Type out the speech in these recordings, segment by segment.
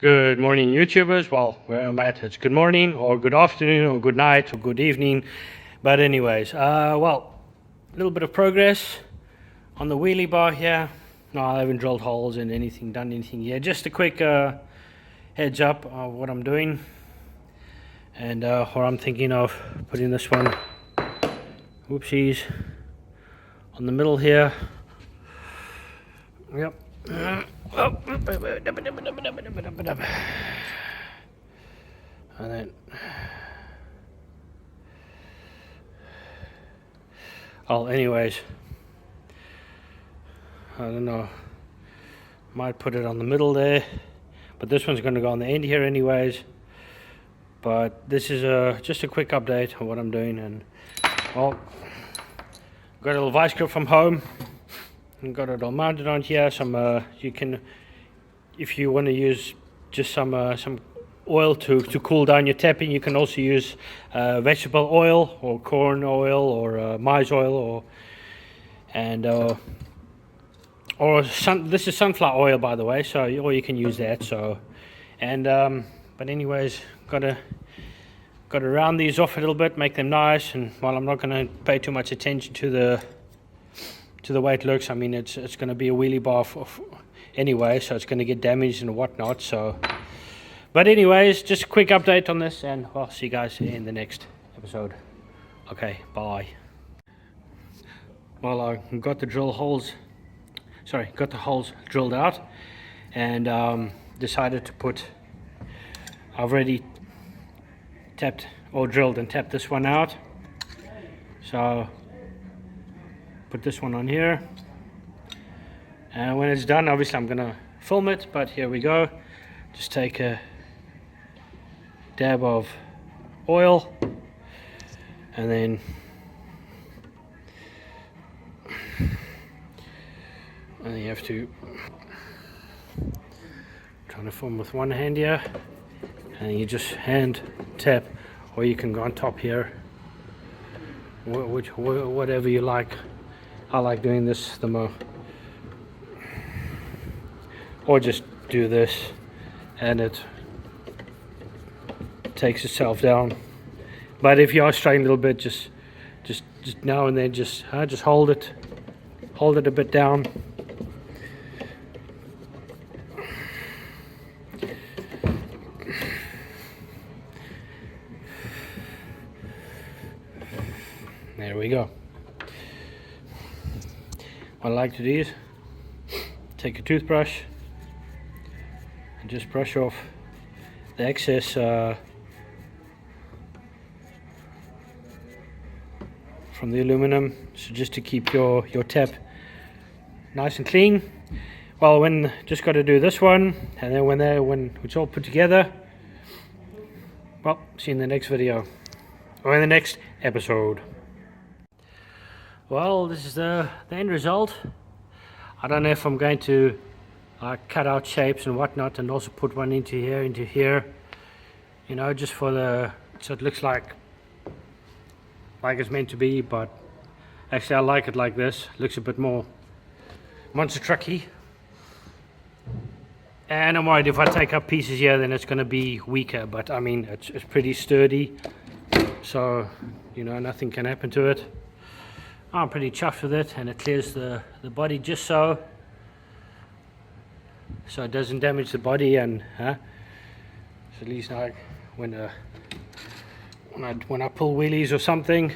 Good morning, YouTubers. Well, where I'm at, it's good morning, or good afternoon, or good night, or good evening. But anyways, well, a little bit of progress on the wheelie bar here. No, I haven't drilled holes in anything, done anything yet. Just a quick heads up of what I'm doing. And or I'm thinking of putting this one, whoopsies, on the middle here. Yep. And then anyways, I don't know, might put it on the middle there, but this one's going to go on the end here anyways. But this is just a quick update on what I'm doing. And well, got a little vice grip from home and got it all mounted on here. Some you can, if you want to use just some oil to cool down your tapping, you can also use vegetable oil or corn oil or maize oil this is sunflower oil, by the way, so or you can use that. So and but anyways, gotta round these off a little bit, make them nice. And while I'm not going to pay too much attention to the way it looks, I mean it's going to be a wheelie bar anyway, so it's going to get damaged and whatnot. So but anyways, just a quick update on this, and I'll see you guys in the next episode. Okay, bye. Well, I got the holes drilled out, and decided to put, I've already tapped or drilled and tapped this one out, so put this one on here, and when it's done, obviously I'm gonna film it, but here we go. Just take a dab of oil, and then you have to trying to film with one hand here, and you just hand tap, or you can go on top here, whatever you like. I like doing this the most, or just do this and it takes itself down. But if you are struggling a little bit, just now and then just hold it a bit down. There we go. What I like to do is take a toothbrush and just brush off the excess from the aluminum, so just to keep your tap nice and clean. Well, just got to do this one, and then when it's all put together, well, see you in the next video or in the next episode. Well, this is the end result. I don't know if I'm going to cut out shapes and whatnot, and also put one into here, you know, just so it looks like it's meant to be. But actually I like it like this. It looks a bit more monster trucky, and I'm worried if I take up pieces here, then it's going to be weaker. But I mean, it's pretty sturdy, so you know, nothing can happen to it. I'm pretty chuffed with it, and it clears the body just so it doesn't damage the body. And so at least when I pull wheelies or something,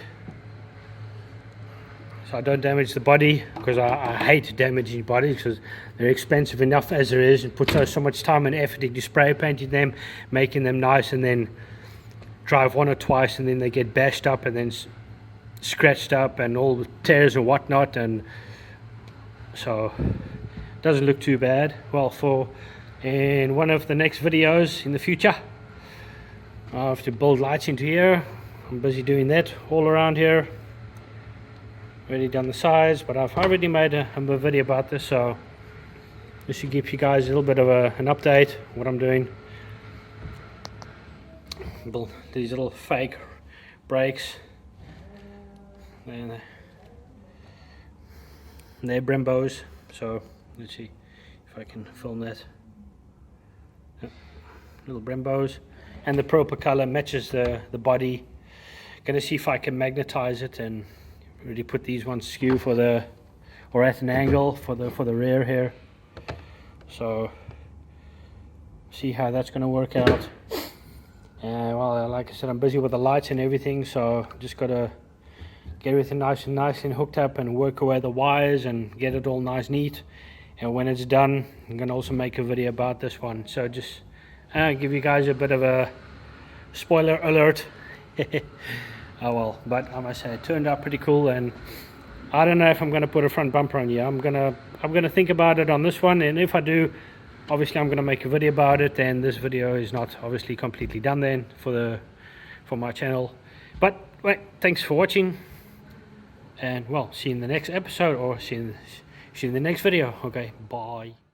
so I don't damage the body, because I hate damaging bodies, because they're expensive enough as it is, and put so much time and effort into spray painting them, making them nice, and then drive one or twice and then they get bashed up and then scratched up and all the tears and whatnot. And so it doesn't look too bad. Well, in one of the next videos in the future, I have to build lights into here. I'm busy doing that all around here. Already done the sides, but I've already made a video about this, so this should give you guys a little bit of an update what I'm doing. Build these little fake brakes, and they're Brembos. So let's see if I can film that. Yep. little Brembos, and the purple color matches the body. Gonna see if I can magnetize it and really put these ones skew for the, or at an angle for the rear here. So see how that's gonna work out. Well, like I said, I'm busy with the lights and everything, so just gotta get everything nice and hooked up and work away the wires and get it all nice neat. And when it's done, I'm gonna also make a video about this one. So just give you guys a bit of a spoiler alert. Oh well, but I must say it turned out pretty cool, and I don't know if I'm gonna put a front bumper on here. I'm gonna think about it on this one, and if I do, obviously I'm gonna make a video about it. And this video is not obviously completely done then for my channel. But wait, thanks for watching, and well, see you in the next episode, or see you in the next video. Okay, bye.